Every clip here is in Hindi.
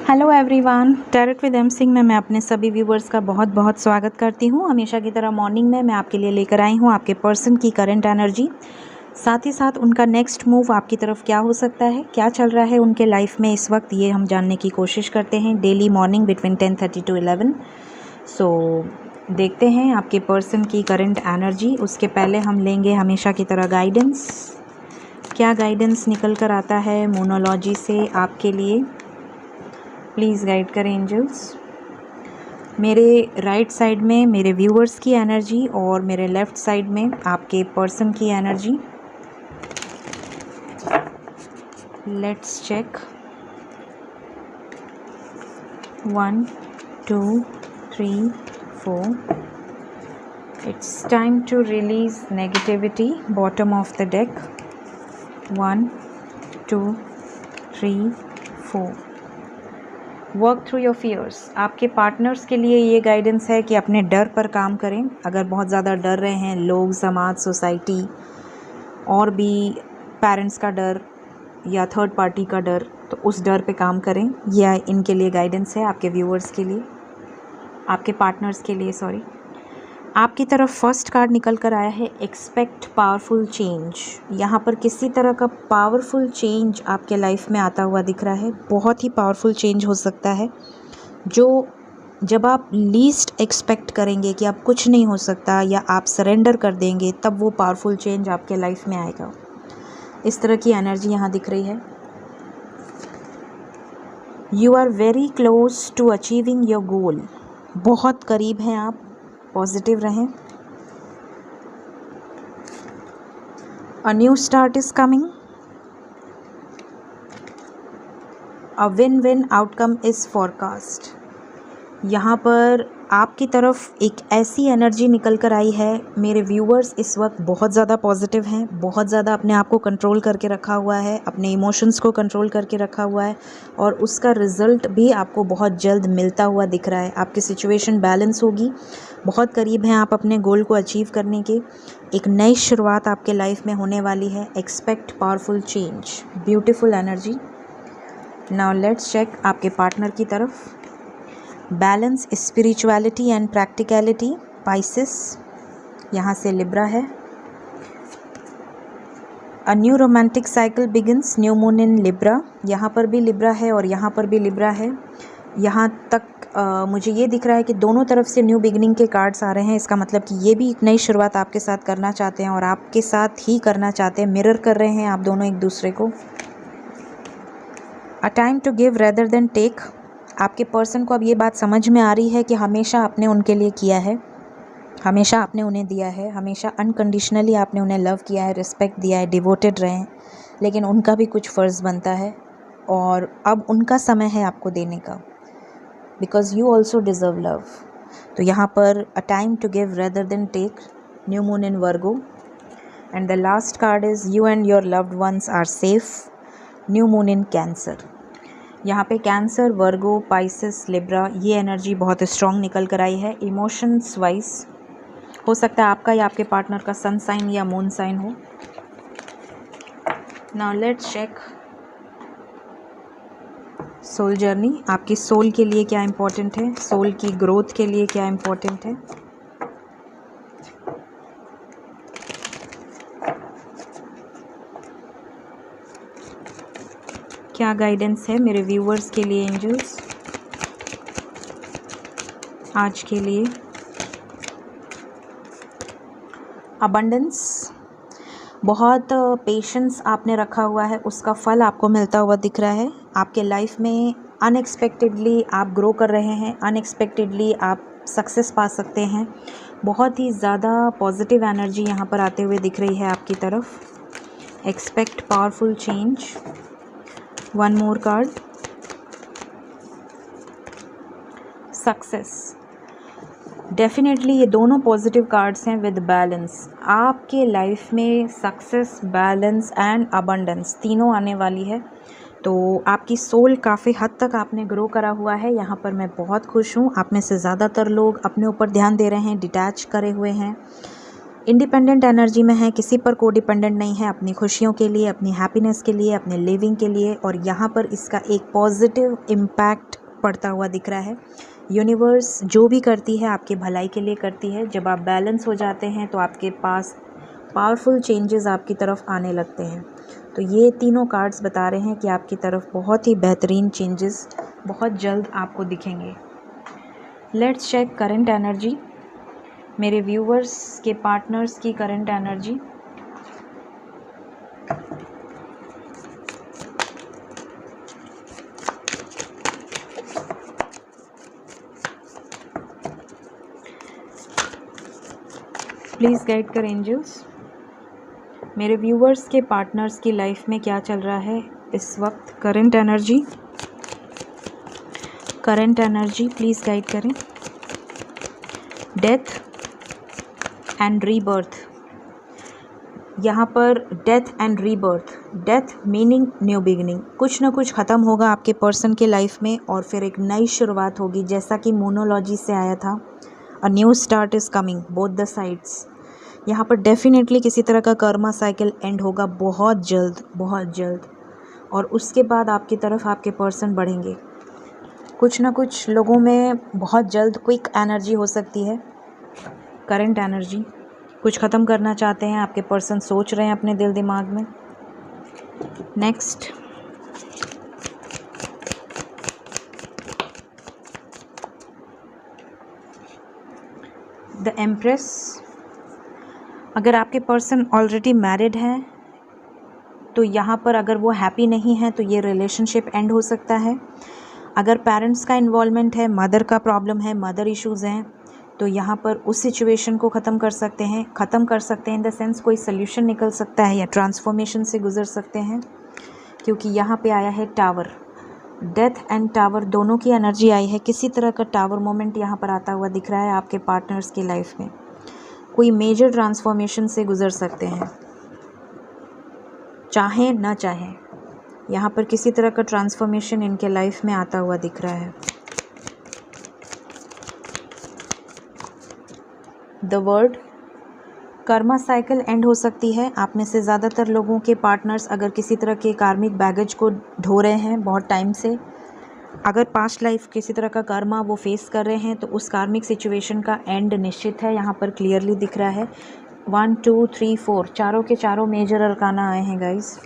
Hello everyone, tarot with M Singh में मैं अपने सभी व्यूवर्स का बहुत बहुत स्वागत करती हूँ। हमेशा की तरह मॉर्निंग में मैं आपके लिए लेकर आई हूँ आपके पर्सन की करंट एनर्जी, साथ ही साथ उनका नेक्स्ट मूव आपकी तरफ क्या हो सकता है, क्या चल रहा है उनके लाइफ में इस वक्त, ये हम जानने की कोशिश करते हैं डेली मॉर्निंग बिटवीन 10:30 to 11। सो देखते हैं आपके पर्सन की करंट एनर्जी। उसके पहले हम लेंगे हमेशा की तरह गाइडेंस। क्या गाइडेंस निकल कर आता है मोनोलॉजी से आपके लिए, प्लीज़ गाइड करें एंजल्स। मेरे राइट साइड में मेरे व्यूअर्स की एनर्जी और मेरे लेफ़्ट साइड में आपके पर्सन की energy. Let's check. 1 2 3 4। It's time to release negativity, bottom of the deck. 1 2 3 4। Work through your fears. आपके पार्टनर्स के लिए ये गाइडेंस है कि अपने डर पर काम करें। अगर बहुत ज़्यादा डर रहे हैं लोग, समाज, सोसाइटी और भी पेरेंट्स का डर या थर्ड पार्टी का डर, तो उस डर पे काम करें। यह इनके लिए गाइडेंस है, आपके व्यूअर्स के लिए, आपके पार्टनर्स के लिए। सॉरी, आपकी तरफ फर्स्ट कार्ड निकल कर आया है एक्सपेक्ट पावरफुल चेंज। यहाँ पर किसी तरह का पावरफुल चेंज आपके लाइफ में आता हुआ दिख रहा है। बहुत ही पावरफुल चेंज हो सकता है जो जब आप लीस्ट एक्सपेक्ट करेंगे कि अब कुछ नहीं हो सकता या आप सरेंडर कर देंगे, तब वो पावरफुल चेंज आपके लाइफ में आएगा। इस तरह की एनर्जी यहाँ दिख रही है। You are very close to achieving your goal. बहुत करीब हैं आप, पॉजिटिव रहें। A new start is coming. A win win outcome is forecast. यहाँ पर आपकी तरफ एक ऐसी एनर्जी निकल कर आई है। मेरे व्यूअर्स इस वक्त बहुत ज़्यादा पॉजिटिव हैं, बहुत ज़्यादा अपने आप को कंट्रोल करके रखा हुआ है, अपने इमोशंस को कंट्रोल करके रखा हुआ है और उसका रिज़ल्ट भी आपको बहुत जल्द मिलता हुआ दिख रहा है। आपकी सिचुएशन बैलेंस होगी, बहुत करीब हैं आप अपने गोल को अचीव करने के। एक नई शुरुआत आपके लाइफ में होने वाली है। Expect powerful change, beautiful energy. Now let's check आपके पार्टनर की तरफ। Balance, spirituality and practicality, Pisces. यहाँ से लिब्रा है। A new romantic cycle begins, new moon in Libra. यहाँ पर भी लिब्रा है और यहाँ पर भी लिब्रा है। यहाँ तक मुझे ये दिख रहा है कि दोनों तरफ से न्यू बिगिनिंग के कार्ड्स आ रहे हैं। इसका मतलब कि ये भी एक नई शुरुआत आपके साथ करना चाहते हैं और आपके साथ ही करना चाहते हैं। मिरर कर रहे हैं आप दोनों एक दूसरे को। A time to give rather than take. आपके पर्सन को अब ये बात समझ में आ रही है कि हमेशा आपने उनके लिए किया है, हमेशा आपने उन्हें दिया है, हमेशा अनकंडीशनली आपने उन्हें लव किया है, रिस्पेक्ट दिया है, डिवोटेड रहे हैं, लेकिन उनका भी कुछ फ़र्ज़ बनता है और अब उनका समय है आपको देने का, because you also deserve love. तो यहाँ पर a time to give rather than take, new moon in Virgo. And the last card is you and your loved ones are safe, new moon in Cancer. यहाँ पे कैंसर, वर्गो, पाइसेस, लिब्रा, ये एनर्जी बहुत स्ट्रॉन्ग निकल कर आई है। इमोशंस वाइज हो सकता है आपका या आपके पार्टनर का सन साइन या मून साइन हो। Now let's check soul journey. आपकी सोल के लिए क्या इम्पोर्टेंट है, सोल की ग्रोथ के लिए क्या इम्पोर्टेंट है। क्या गाइडेंस है मेरे व्यूअर्स के लिए एंजल्स आज के लिए। अबंडेंस, बहुत पेशेंस आपने रखा हुआ है, उसका फल आपको मिलता हुआ दिख रहा है। आपके लाइफ में अनएक्सपेक्टेडली आप ग्रो कर रहे हैं, अनएक्सपेक्टेडली आप सक्सेस पा सकते हैं। बहुत ही ज़्यादा पॉजिटिव एनर्जी यहाँ पर आते हुए दिख रही है आपकी तरफ। Expect powerful change. One more card, success. Definitely ये दोनों पॉजिटिव कार्ड्स हैं विद बैलेंस। आपके लाइफ में सक्सेस, बैलेंस एंड अबंडेंस तीनों आने वाली है। तो आपकी सोल काफ़ी हद तक आपने ग्रो करा हुआ है। यहाँ पर मैं बहुत खुश हूँ। आप में से ज़्यादातर लोग अपने ऊपर ध्यान दे रहे हैं, डिटैच करे हुए हैं, इंडिपेंडेंट एनर्जी में है, किसी पर को डिपेंडेंट नहीं है, अपनी खुशियों के लिए, अपनी हैप्पीनेस के लिए, अपने लिविंग के लिए। और यहाँ पर इसका एक पॉजिटिव इम्पैक्ट पड़ता हुआ दिख रहा है। यूनिवर्स जो भी करती है आपकी भलाई के लिए करती है। जब आप बैलेंस हो जाते हैं तो आपके पास पावरफुल चेंजेस आपकी तरफ आने लगते हैं। तो ये तीनों कार्ड्स बता रहे हैं कि आपकी तरफ बहुत ही बेहतरीन चेंजेस बहुत जल्द आपको दिखेंगे। लेट्स चेक करंट एनर्जी, मेरे व्यूवर्स के पार्टनर्स की करंट एनर्जी। प्लीज़ गाइड कर एंजल्स, मेरे व्यूवर्स के पार्टनर्स की लाइफ में क्या चल रहा है इस वक्त। Current energy, current energy please guide करें। डेथ एंड रीबर्थ, यहाँ पर death and rebirth. Death meaning new beginning, कुछ ना कुछ ख़त्म होगा आपके पर्सन के लाइफ में और फिर एक नई शुरुआत होगी। जैसा कि मोनोलॉजी से आया था, अ new start is coming both the sides. यहाँ पर डेफिनेटली किसी तरह का कर्मा साइकिल एंड होगा बहुत जल्द, बहुत जल्द। और उसके बाद आपकी तरफ आपके पर्सन बढ़ेंगे। कुछ ना कुछ लोगों में बहुत जल्द क्विक एनर्जी हो सकती है। करंट एनर्जी, कुछ ख़त्म करना चाहते हैं आपके पर्सन, सोच रहे हैं अपने दिल दिमाग में। Next, the empress. अगर आपके पर्सन ऑलरेडी मैरिड हैं तो यहाँ पर अगर वो हैप्पी नहीं है तो ये रिलेशनशिप एंड हो सकता है। अगर पेरेंट्स का इन्वॉल्वमेंट है, मदर का प्रॉब्लम है, मदर इश्यूज़ हैं, तो यहाँ पर उस सिचुएशन को ख़त्म कर सकते हैं। ख़त्म कर सकते हैं इन द सेंस कोई सोल्यूशन निकल सकता है या ट्रांसफॉर्मेशन से गुजर सकते हैं, क्योंकि यहाँ पे आया है टावर। डेथ एंड टावर दोनों की एनर्जी आई है। किसी तरह का टावर मोमेंट यहाँ पर आता हुआ दिख रहा है आपके पार्टनर्स की लाइफ में। कोई मेजर ट्रांसफॉर्मेशन से गुजर सकते हैं, चाहें ना चाहें। यहाँ पर किसी तरह का ट्रांसफॉर्मेशन इनके लाइफ में आता हुआ दिख रहा है। The word, Karma cycle and हो सकती है। आप में से ज़्यादातर लोगों के पार्टनर्स अगर किसी तरह के कार्मिक बैगेज को ढो रहे हैं बहुत टाइम से, अगर पास्ट लाइफ किसी तरह का कर्मा वो फेस कर रहे हैं, तो उस कार्मिक सिचुएशन का एंड निश्चित है। यहाँ पर क्लियरली दिख रहा है। 1 2 3 4 चारों के चारों मेजर अरकाना आए हैं guys.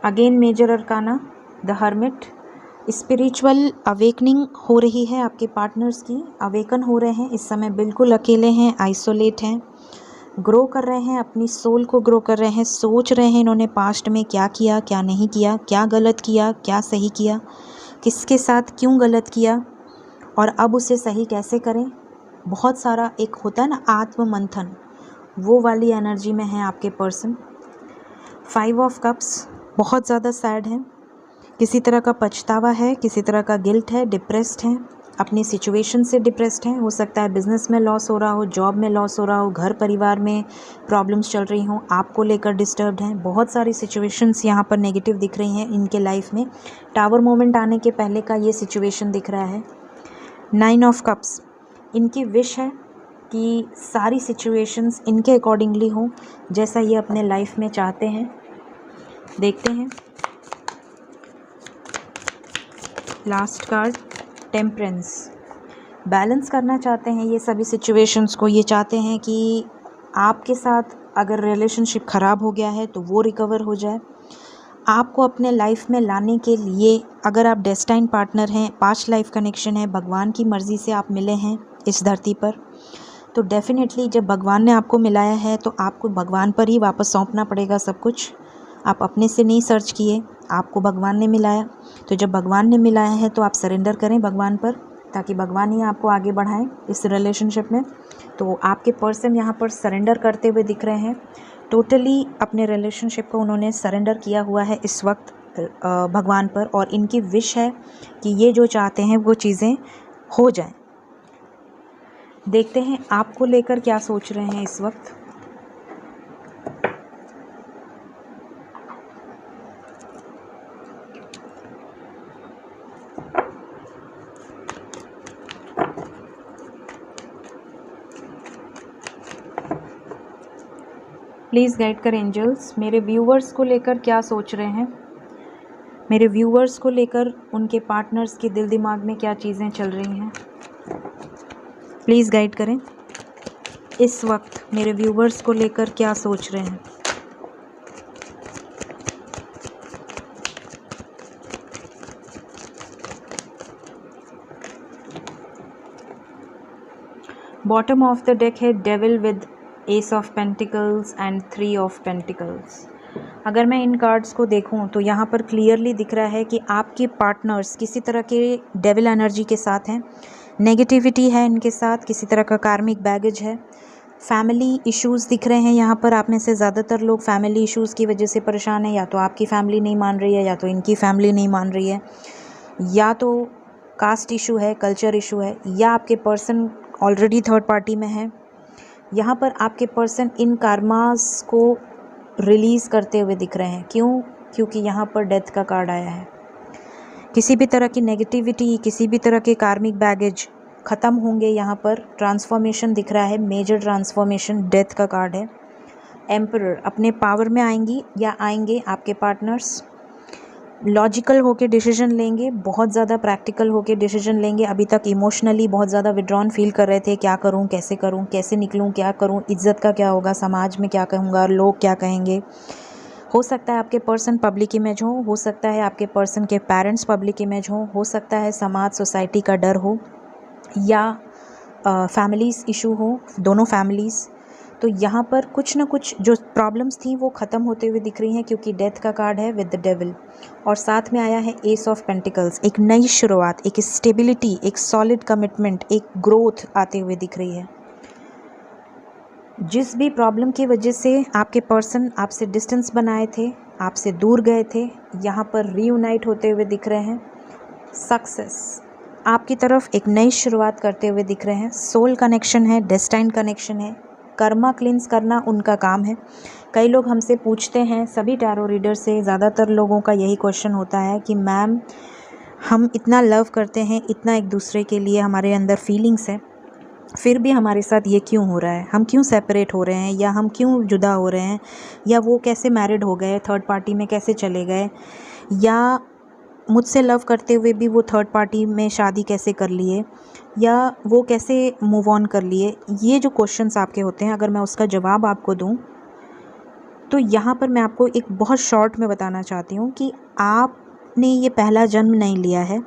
Again major arcana, the Hermit. Spiritual awakening हो रही है आपके पार्टनर्स की, अवेकन हो रहे हैं इस समय, बिल्कुल अकेले हैं, आइसोलेट हैं, ग्रो कर रहे हैं, अपनी सोल को ग्रो कर रहे हैं। सोच रहे हैं इन्होंने पास्ट में क्या किया, क्या नहीं किया, क्या गलत किया, क्या सही किया, किसके साथ क्यों गलत किया और अब उसे सही कैसे करें। बहुत सारा एक होता है ना आत्म मंथन, वो वाली एनर्जी में है आपके पर्सन। 5 ऑफ कप्स, बहुत ज़्यादा सैड है, किसी तरह का पछतावा है, किसी तरह का गिल्ट है, डिप्रेस्ड हैं, अपनी सिचुएशन से डिप्रेस्ड हैं। हो सकता है बिजनेस में लॉस हो रहा हो, जॉब में लॉस हो रहा हो, घर परिवार में प्रॉब्लम्स चल रही हों, आपको लेकर डिस्टर्ब्ड हैं। बहुत सारी सिचुएशंस यहाँ पर नेगेटिव दिख रही हैं इनके लाइफ में। टावर मोमेंट आने के पहले का ये सिचुएशन दिख रहा है। 9 ऑफ कप्स, इनकी विश है कि सारी सिचुएशंस इनके अकॉर्डिंगली हों, जैसा ये अपने लाइफ में चाहते हैं। देखते हैं लास्ट कार्ड, टेम्परेंस। बैलेंस करना चाहते हैं ये सभी सिचुएशंस को। ये चाहते हैं कि आपके साथ अगर रिलेशनशिप ख़राब हो गया है तो वो रिकवर हो जाए। आपको अपने लाइफ में लाने के लिए, अगर आप डेस्टाइन पार्टनर हैं, पास्ट लाइफ कनेक्शन है, भगवान की मर्ज़ी से आप मिले हैं इस धरती पर, तो डेफिनेटली जब भगवान ने आपको मिलाया है तो आपको भगवान पर ही वापस सौंपना पड़ेगा सब कुछ। आप अपने से नहीं सर्च किए, आपको भगवान ने मिलाया। तो जब भगवान ने मिलाया है तो आप सरेंडर करें भगवान पर, ताकि भगवान ही आपको आगे बढ़ाएं इस रिलेशनशिप में। तो आपके पर्सन यहाँ पर सरेंडर करते हुए दिख रहे हैं। टोटली अपने रिलेशनशिप को उन्होंने सरेंडर किया हुआ है इस वक्त भगवान पर, और इनकी विश है कि ये जो चाहते हैं वो चीज़ें हो जाएं। देखते हैं आपको लेकर क्या सोच रहे हैं इस वक्त। प्लीज़ गाइड कर एंजल्स, मेरे व्यूवर्स को लेकर क्या सोच रहे हैं, मेरे व्यूवर्स को लेकर उनके पार्टनर्स के दिल दिमाग में क्या चीज़ें चल रही हैं। प्लीज़ गाइड करें, इस वक्त मेरे व्यूवर्स को लेकर क्या सोच रहे हैं। बॉटम ऑफ द डेक है devil with S of pentacles and 3 of pentacles. अगर मैं इन कार्ड्स को देखूं तो यहाँ पर क्लियरली दिख रहा है कि आपके पार्टनर्स किसी तरह के डेविल एनर्जी के साथ हैं, नेगेटिविटी है इनके साथ, किसी तरह का कार्मिक बैगेज है, फैमिली इश्यूज़ दिख रहे हैं यहाँ पर। आप में से ज़्यादातर लोग फैमिली इश्यूज़ की वजह से परेशान हैं, या तो आपकी फैमिली नहीं मान रही है, या तो इनकी फैमिली नहीं मान रही है, या तो कास्ट इशू है, कल्चर इशू है, या आपके पर्सन ऑलरेडी थर्ड पार्टी में है। यहाँ पर आपके पर्सन इन कार्मास को रिलीज़ करते हुए दिख रहे हैं। क्यों? क्योंकि यहाँ पर डेथ का कार्ड आया है। किसी भी तरह की नेगेटिविटी, किसी भी तरह के कार्मिक बैगेज ख़त्म होंगे। यहाँ पर ट्रांसफॉर्मेशन दिख रहा है, मेजर ट्रांसफॉर्मेशन, डेथ का कार्ड है। एम्परर अपने पावर में आएंगी या आएंगे आपके पार्टनर्स, लॉजिकल होके डिसीजन लेंगे, बहुत ज़्यादा प्रैक्टिकल होके डिसीजन लेंगे। अभी तक इमोशनली बहुत ज़्यादा विड्रॉन फील कर रहे थे, क्या करूं, कैसे निकलूं, क्या करूं, इज्जत का क्या होगा, समाज में क्या कहूँगा, लोग क्या कहेंगे। हो सकता है आपके पर्सन पब्लिक इमेज हो सकता है आपके पर्सन के पेरेंट्स पब्लिक इमेज हो सकता है समाज सोसाइटी का डर हो, या फैमिलीज़ इशू हो, दोनों फैमिलीज़। तो यहाँ पर कुछ ना कुछ जो प्रॉब्लम्स थी वो ख़त्म होते हुए दिख रही हैं, क्योंकि डेथ का कार्ड है विद द डेविल, और साथ में आया है एस ऑफ पेंटिकल्स। एक नई शुरुआत, एक स्टेबिलिटी, एक सॉलिड कमिटमेंट, एक ग्रोथ आते हुए दिख रही है। जिस भी प्रॉब्लम की वजह से आपके पर्सन आपसे डिस्टेंस बनाए थे, आपसे दूर गए थे, यहाँ पर रीयूनाइट होते हुए दिख रहे हैं। सक्सेस आपकी तरफ एक नई शुरुआत करते हुए दिख रहे हैं। सोल कनेक्शन है, डेस्टाइन कनेक्शन है, कर्मा क्लींस करना उनका काम है। कई लोग हमसे पूछते हैं, सभी टैरो रीडर से ज़्यादातर लोगों का यही क्वेश्चन होता है कि मैम हम इतना लव करते हैं, इतना एक दूसरे के लिए हमारे अंदर फीलिंग्स है, फिर भी हमारे साथ ये क्यों हो रहा है, हम क्यों सेपरेट हो रहे हैं, या हम क्यों जुदा हो रहे हैं, या वो कैसे मैरिड हो गए, थर्ड पार्टी में कैसे चले गए, या मुझसे लव करते हुए भी वो थर्ड पार्टी में शादी कैसे कर लिए, या वो कैसे मूव ऑन कर लिए। ये जो क्वेश्चंस आपके होते हैं, अगर मैं उसका जवाब आपको दूं तो यहाँ पर मैं आपको एक बहुत शॉर्ट में बताना चाहती हूँ कि आपने ये पहला जन्म नहीं लिया है।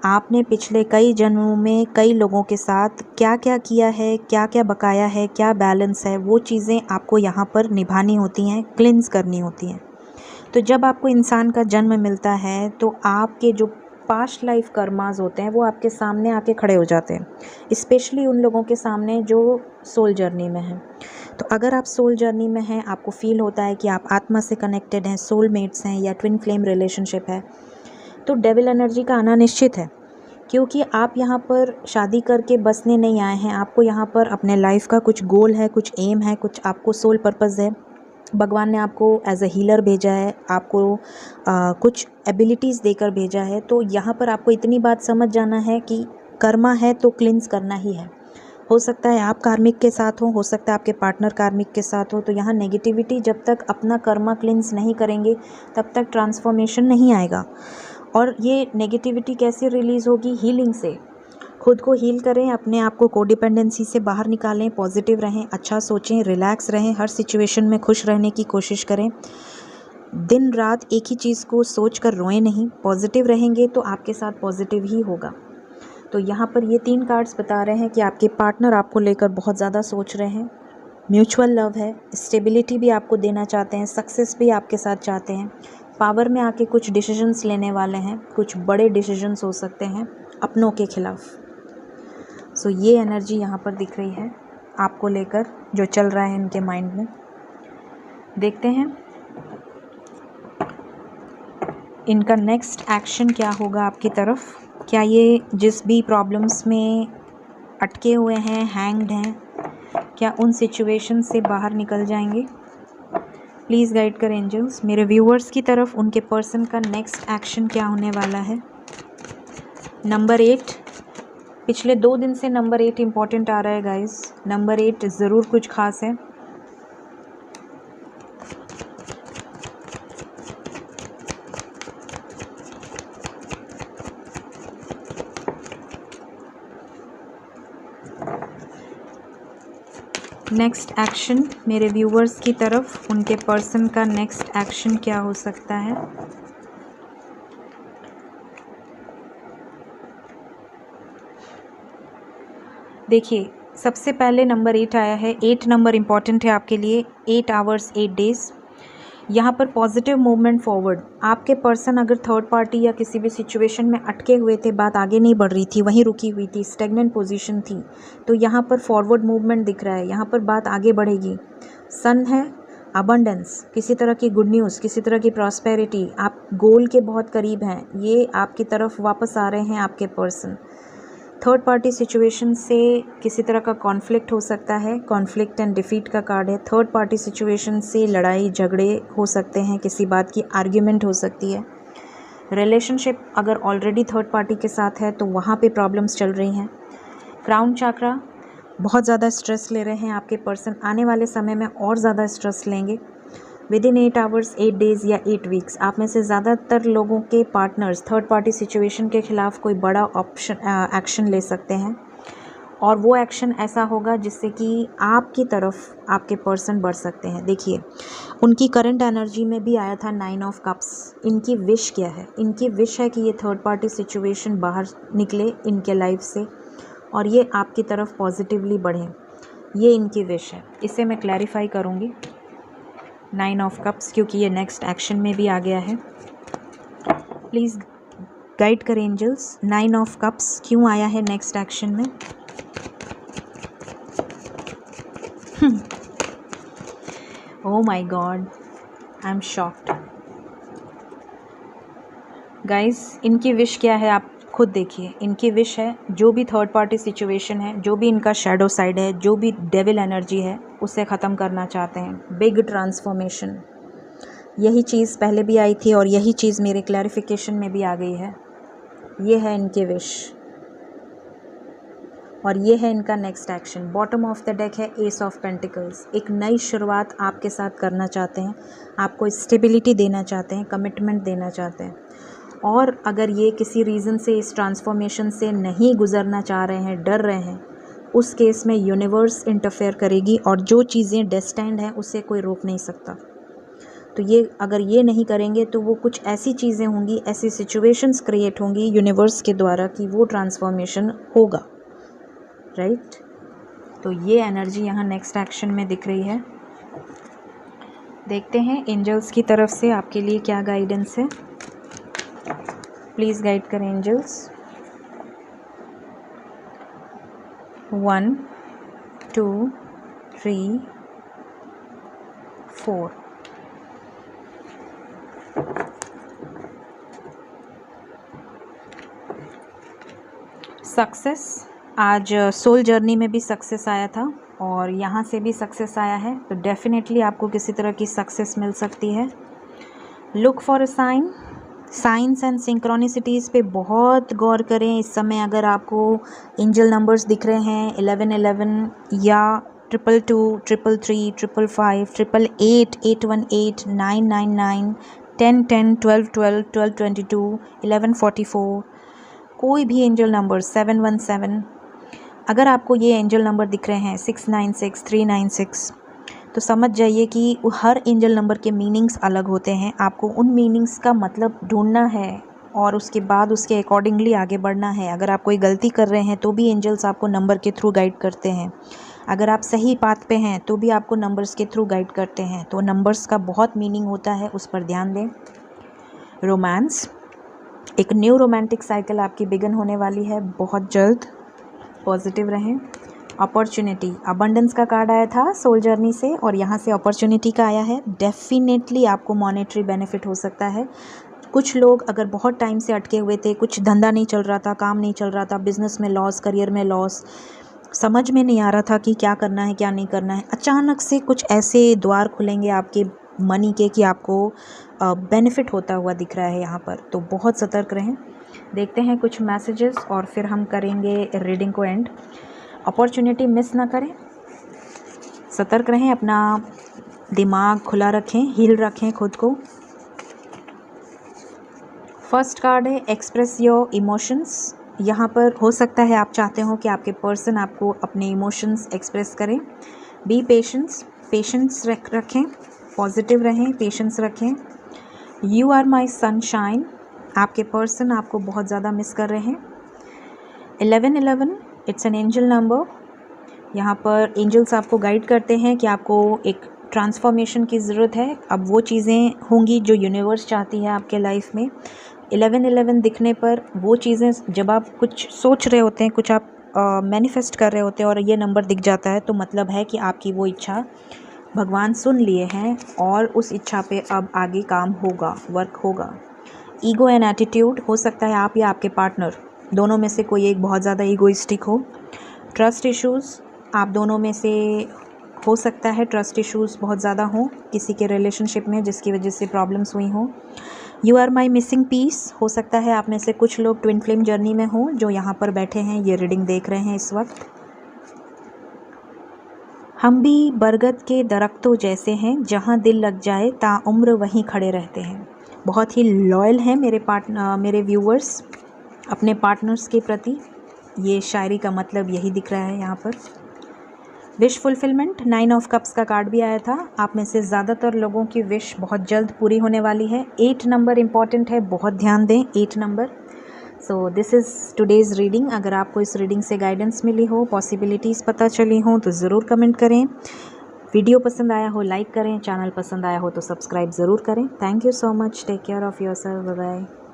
आपने पिछले कई जन्मों में कई लोगों के साथ क्या क्या किया है, क्या क्या बकाया है, क्या बैलेंस है, वो चीज़ें आपको यहाँ पर निभानी होती हैं, क्लिंस करनी होती हैं। तो जब आपको इंसान का जन्म मिलता है तो आपके जो पास्ट लाइफ कर्मास होते हैं वो आपके सामने आके खड़े हो जाते हैं, स्पेशली उन लोगों के सामने जो सोल जर्नी में हैं। तो अगर आप सोल जर्नी में हैं, आपको फील होता है कि आप आत्मा से कनेक्टेड हैं, सोलमेट्स हैं, या ट्विन फ्लेम रिलेशनशिप है, तो डेविल एनर्जी का आना निश्चित है। क्योंकि आप यहाँ पर शादी करके बसने नहीं आए हैं, आपको यहाँ पर अपने लाइफ का कुछ गोल है, कुछ एम है, कुछ आपको सोल पर्पज़ है। भगवान ने आपको एज अ हीलर भेजा है, आपको कुछ एबिलिटीज़ देकर भेजा है। तो यहाँ पर आपको इतनी बात समझ जाना है कि कर्मा है तो क्लिंस करना ही है। हो सकता है आप कार्मिक के साथ हो सकता है आपके पार्टनर कार्मिक के साथ हो। तो यहाँ नेगेटिविटी, जब तक अपना कर्मा क्लिंस नहीं करेंगे तब तक ट्रांसफॉर्मेशन नहीं आएगा। और ये नेगेटिविटी कैसे रिलीज़ होगी? हीलिंग से। खुद को हील करें, अपने आप को कोडिपेंडेंसी से बाहर निकालें, पॉजिटिव रहें, अच्छा सोचें, रिलैक्स रहें, हर सिचुएशन में खुश रहने की कोशिश करें। दिन रात एक ही चीज़ को सोच कर रोएं नहीं, पॉजिटिव रहेंगे तो आपके साथ पॉजिटिव ही होगा। तो यहाँ पर ये 3 कार्ड्स बता रहे हैं कि आपके पार्टनर आपको लेकर बहुत ज़्यादा सोच रहे हैं, म्यूचुअल लव है, स्टेबिलिटी भी आपको देना चाहते हैं, सक्सेस भी आपके साथ चाहते हैं, पावर में आके कुछ डिसीजंस लेने वाले हैं, कुछ बड़े डिसीजंस हो सकते हैं अपनों के खिलाफ। सो ये एनर्जी यहाँ पर दिख रही है आपको लेकर, जो चल रहा है इनके माइंड में। देखते हैं इनका नेक्स्ट एक्शन क्या होगा आपकी तरफ। क्या ये जिस भी प्रॉब्लम्स में अटके हुए हैं, हैंग्ड हैं, क्या उन सिचुएशन से बाहर निकल जाएंगे? प्लीज़ गाइड कर एंजल्स, मेरे व्यूअर्स की तरफ उनके पर्सन का नेक्स्ट एक्शन क्या होने वाला है। नंबर 8, पिछले 2 दिन से नंबर 8 इम्पॉर्टेंट आ रहा है गाइस। नंबर 8 ज़रूर कुछ खास है। नेक्स्ट एक्शन मेरे व्यूवर्स की तरफ, उनके पर्सन का नेक्स्ट एक्शन क्या हो सकता है। देखिए, सबसे पहले नंबर 8 आया है। 8 नंबर इम्पॉर्टेंट है आपके लिए। 8 आवर्स 8 डेज़। यहाँ पर पॉजिटिव मूवमेंट फॉरवर्ड। आपके पर्सन अगर थर्ड पार्टी या किसी भी सिचुएशन में अटके हुए थे, बात आगे नहीं बढ़ रही थी, वहीं रुकी हुई थी, स्टेगनेंट पोजीशन थी, तो यहाँ पर फॉरवर्ड मूवमेंट दिख रहा है। यहाँ पर बात आगे बढ़ेगी। सन है, अबंडेंस, किसी तरह की गुड न्यूज़, किसी तरह की प्रॉस्पेरिटी, आप गोल के बहुत करीब हैं, ये आपकी तरफ वापस आ रहे हैं आपके पर्सन। थर्ड पार्टी सिचुएशन से किसी तरह का कॉन्फ्लिक्ट हो सकता है। कॉन्फ्लिक्ट एंड डिफीट का कार्ड है। थर्ड पार्टी सिचुएशन से लड़ाई झगड़े हो सकते हैं, किसी बात की आर्ग्यूमेंट हो सकती है। रिलेशनशिप अगर ऑलरेडी थर्ड पार्टी के साथ है तो वहाँ पे प्रॉब्लम्स चल रही हैं। क्राउन चाक्रा, बहुत ज़्यादा स्ट्रेस ले रहे हैं आपके पर्सन, आने वाले समय में और ज़्यादा स्ट्रेस लेंगे। विद इन 8 आवर्स 8 डेज़ या 8 वीक्स आप में से ज़्यादातर लोगों के पार्टनर्स थर्ड पार्टी सिचुएशन के ख़िलाफ़ कोई बड़ा एक्शन ले सकते हैं, और वो एक्शन ऐसा होगा जिससे कि आपकी तरफ आपके पर्सन बढ़ सकते हैं। देखिए, उनकी करंट एनर्जी में भी आया था 9 ऑफ कप्स। इनकी विश क्या है? इनकी विश है कि ये थर्ड पार्टी सिचुएशन बाहर निकले इनके लाइफ से और ये आपकी तरफ पॉजिटिवली बढ़ें। ये इनकी विश है। इसे मैं क्लैरिफाई करूँगी। 9 ऑफ कप्स, क्योंकि ये नेक्स्ट एक्शन में भी आ गया है। प्लीज़ गाइड करें एंजल्स, 9 ऑफ कप्स क्यों आया है नेक्स्ट एक्शन में। Oh my God, I am shocked. Guys, इनकी विश क्या है आप खुद देखिए। इनकी विश है जो भी थर्ड पार्टी सिचुएशन है, जो भी इनका शैडो साइड है, जो भी डेविल एनर्जी है, उसे ख़त्म करना चाहते हैं। बिग ट्रांसफॉर्मेशन, यही चीज़ पहले भी आई थी और यही चीज़ मेरे क्लैरिफिकेशन में भी आ गई है। ये है इनकी विश और ये है इनका next action. Bottom of the deck है एस ऑफ पेंटिकल्स। एक नई शुरुआत आपके साथ करना चाहते हैं, आपको स्टेबिलिटी देना चाहते हैं, कमिटमेंट देना चाहते हैं। और अगर ये किसी रीज़न से इस ट्रांसफॉर्मेशन से नहीं गुजरना चाह रहे हैं, डर रहे हैं, उस केस में यूनिवर्स इंटरफेयर करेगी और जो चीज़ें डेस्टाइंड हैं उसे कोई रोक नहीं सकता। तो ये अगर ये नहीं करेंगे तो वो कुछ ऐसी चीज़ें होंगी, ऐसी सिचुएशंस क्रिएट होंगी यूनिवर्स के द्वारा कि वो ट्रांसफॉर्मेशन होगा, राइट। तो ये एनर्जी यहाँ नेक्स्ट एक्शन में दिख रही है। देखते हैं एंजल्स की तरफ से आपके लिए क्या गाइडेंस है। प्लीज़ गाइड करें एंजल्स। 1 2 3 4। सक्सेस, आज सोल जर्नी में भी सक्सेस आया था और यहाँ से भी सक्सेस आया है, तो डेफिनेटली आपको किसी तरह की सक्सेस मिल सकती है। Look for a sign. Signs and synchronicities पे बहुत गौर करें इस समय। अगर आपको एंजल नंबर्स दिख रहे हैं 1111 या 222, 333, 555, 888, 818, 999, 1010, 1212, 1222, 1144, कोई भी एंजल नंबर 717, अगर आपको ये एंजल नंबर दिख रहे हैं 696, 396, तो समझ जाइए कि हर एंजल नंबर के मीनिंग्स अलग होते हैं। आपको उन मीनिंग्स का मतलब ढूंढना है और उसके बाद उसके अकॉर्डिंगली आगे बढ़ना है। अगर आप कोई गलती कर रहे हैं तो भी एंजल्स आपको नंबर के थ्रू गाइड करते हैं। अगर आप सही पाथ पे हैं तो भी आपको नंबर्स के थ्रू गाइड करते हैं। तो नंबर्स का बहुत मीनिंग होता है, उस पर ध्यान दें। रोमांस, एक न्यू रोमांटिक साइकिल आपकी बिगन होने वाली है बहुत जल्द। पॉजिटिव रहें। अपॉर्चुनिटी, अबंडेंस का कार्ड आया था सोल जर्नी से और यहाँ से अपॉर्चुनिटी का आया है। डेफिनेटली आपको मॉनेटरी बेनिफिट हो सकता है। कुछ लोग अगर बहुत टाइम से अटके हुए थे, कुछ धंधा नहीं चल रहा था, काम नहीं चल रहा था, बिजनेस में लॉस, करियर में लॉस, समझ में नहीं आ रहा था कि क्या करना है क्या नहीं करना है, अचानक से कुछ ऐसे द्वार खुलेंगे आपके मनी के कि आपको बेनिफिट होता हुआ दिख रहा है यहाँ पर। तो बहुत सतर्क रहें। देखते हैं कुछ मैसेजेस और फिर हम करेंगे रीडिंग को एंड। अपॉर्चुनिटी मिस ना करें, सतर्क रहें, अपना दिमाग खुला रखें, हील रखें खुद को। फर्स्ट कार्ड है एक्सप्रेस योर इमोशंस। यहाँ पर हो सकता है आप चाहते हो कि आपके पर्सन आपको अपने इमोशंस एक्सप्रेस करें। बी पेशेंस रखें, पॉजिटिव रहें, पेशेंस रखें। यू आर माई सनशाइन, आपके पर्सन आपको बहुत ज़्यादा मिस कर रहे हैं। 1111 इट्स एन एंजल नंबर। यहाँ पर एंजल्स आपको गाइड करते हैं कि आपको एक ट्रांसफॉर्मेशन की ज़रूरत है। अब वो चीज़ें होंगी जो यूनिवर्स चाहती है आपके लाइफ में। 1111 दिखने पर वो चीज़ें, जब आप कुछ सोच रहे होते हैं, कुछ आप मैनिफेस्ट कर रहे होते हैं और ये नंबर दिख जाता है, तो मतलब है कि आपकी वो इच्छा भगवान सुन लिए हैं और उस इच्छा पे अब आगे काम होगा, वर्क होगा। ईगो एंड एटीट्यूड, हो सकता है आप या आपके पार्टनर दोनों में से कोई एक बहुत ज़्यादा ईगोइस्टिक हो। ट्रस्ट इश्यूज़, आप दोनों में से हो सकता है ट्रस्ट इश्यूज़ बहुत ज़्यादा हों किसी के रिलेशनशिप में, जिसकी वजह से प्रॉब्लम्स हुई हों। You are my missing piece, हो सकता है आप में से कुछ लोग ट्विन फ्लेम जर्नी में हों जो यहाँ पर बैठे हैं, ये रीडिंग देख रहे हैं इस वक्त। हम भी बरगद के दरख्तों जैसे हैं, जहाँ दिल लग जाए ताउम्र वहीं खड़े रहते हैं। बहुत ही लॉयल हैं मेरे व्यूअर्स अपने पार्टनर्स के प्रति। ये शायरी का मतलब यही दिख रहा है यहाँ पर। विश फुलफिलमेंट, 9 ऑफ कप्स का कार्ड भी आया था। आप में से ज़्यादातर लोगों की विश बहुत जल्द पूरी होने वाली है। 8 नंबर इम्पॉर्टेंट है, बहुत ध्यान दें 8 number. So this is today's reading. अगर आपको इस रीडिंग से गाइडेंस मिली हो, पॉसिबिलिटीज़ पता चली हो, तो ज़रूर कमेंट करें। वीडियो पसंद आया हो लाइक करें, चैनल पसंद आया हो तो सब्सक्राइब ज़रूर करें। Thank you so much, take care of yourself, bye bye.